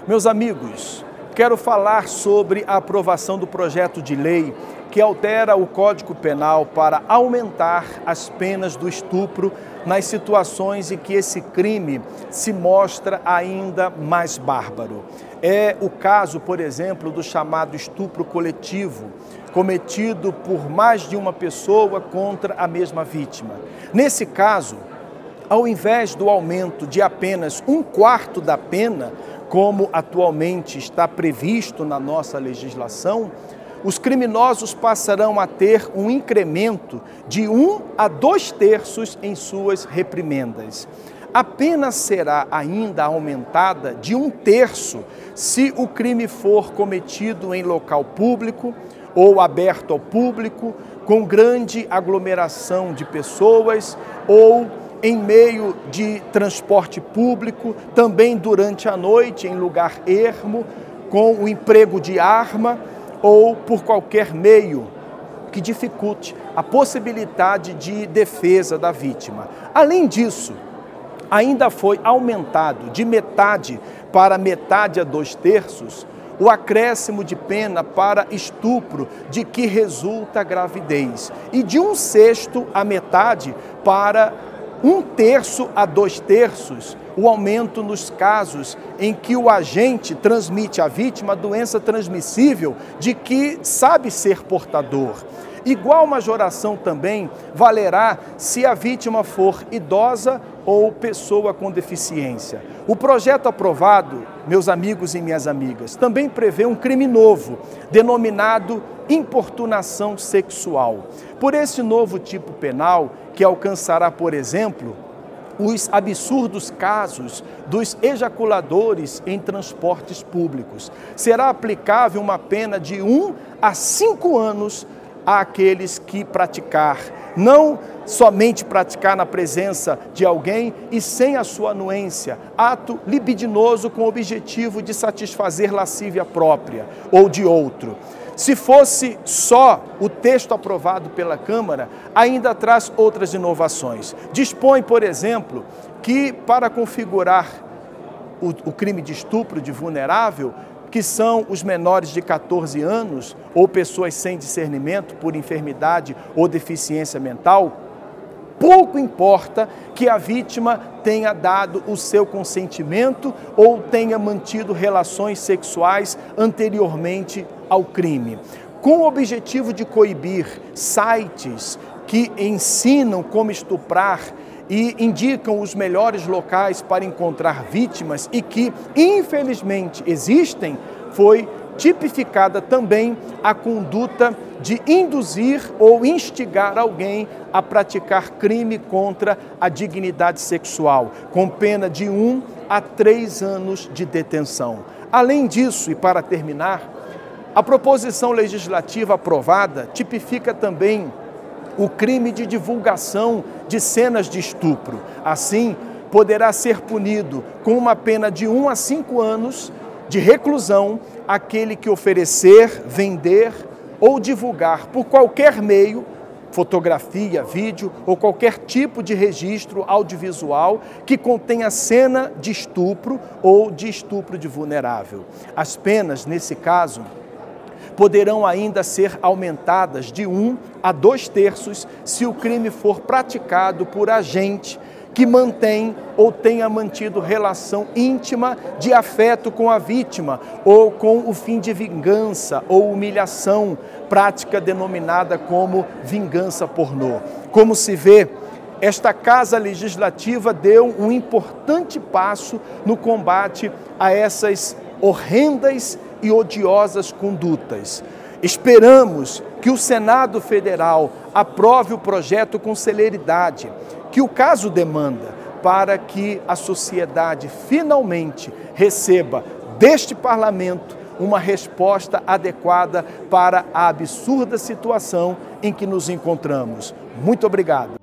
Meus amigos, quero falar sobre a aprovação do projeto de lei que altera o Código Penal para aumentar as penas do estupro nas situações em que esse crime se mostra ainda mais bárbaro. É o caso, por exemplo, do chamado estupro coletivo, cometido por mais de uma pessoa contra a mesma vítima. Nesse caso, ao invés do aumento de apenas 1/4 da pena, como atualmente está previsto na nossa legislação, os criminosos passarão a ter um incremento de 1 a 2/3 em suas reprimendas. A pena será ainda aumentada de 1/3 se o crime for cometido em local público ou aberto ao público, com grande aglomeração de pessoas ou em meio de transporte público, também durante a noite, em lugar ermo, com o emprego de arma ou por qualquer meio que dificulte a possibilidade de defesa da vítima. Além disso, ainda foi aumentado de metade para metade a 2/3 o acréscimo de pena para estupro de que resulta gravidez e de 1/6 a metade para 1/3 a 2/3 o aumento nos casos em que o agente transmite à vítima a doença transmissível de que sabe ser portador. Igual majoração também valerá se a vítima for idosa ou pessoa com deficiência. O projeto aprovado, meus amigos e minhas amigas, também prevê um crime novo, denominado importunação sexual. Por esse novo tipo penal, que alcançará, por exemplo, os absurdos casos dos ejaculadores em transportes públicos, será aplicável uma pena de 1 a 5 anos àqueles que praticar, não somente praticar na presença de alguém e sem a sua anuência, ato libidinoso com o objetivo de satisfazer lascívia própria ou de outro. Se fosse só o texto aprovado pela Câmara, ainda traz outras inovações. Dispõe, por exemplo, que para configurar o crime de estupro de vulnerável, que são os menores de 14 anos ou pessoas sem discernimento por enfermidade ou deficiência mental, pouco importa que a vítima tenha dado o seu consentimento ou tenha mantido relações sexuais anteriormente ao crime. Com o objetivo de coibir sites que ensinam como estuprar e indicam os melhores locais para encontrar vítimas e que, infelizmente, existem, foi tipificada também a conduta de induzir ou instigar alguém a praticar crime contra a dignidade sexual, com pena de 1 a 3 anos de detenção. Além disso, e para terminar, a proposição legislativa aprovada tipifica também o crime de divulgação de cenas de estupro. Assim, poderá ser punido com uma pena de 1 a 5 anos de reclusão aquele que oferecer, vender ou divulgar por qualquer meio, fotografia, vídeo ou qualquer tipo de registro audiovisual que contenha cena de estupro ou de estupro de vulnerável. As penas, nesse caso, poderão ainda ser aumentadas de 1 a 2/3 se o crime for praticado por agente que mantém ou tenha mantido relação íntima de afeto com a vítima ou com o fim de vingança ou humilhação, prática denominada como vingança pornô. Como se vê, esta Casa Legislativa deu um importante passo no combate a essas horrendas e odiosas condutas. Esperamos que o Senado Federal aprove o projeto com celeridade, que o caso demanda, para que a sociedade finalmente receba deste Parlamento uma resposta adequada para a absurda situação em que nos encontramos. Muito obrigado.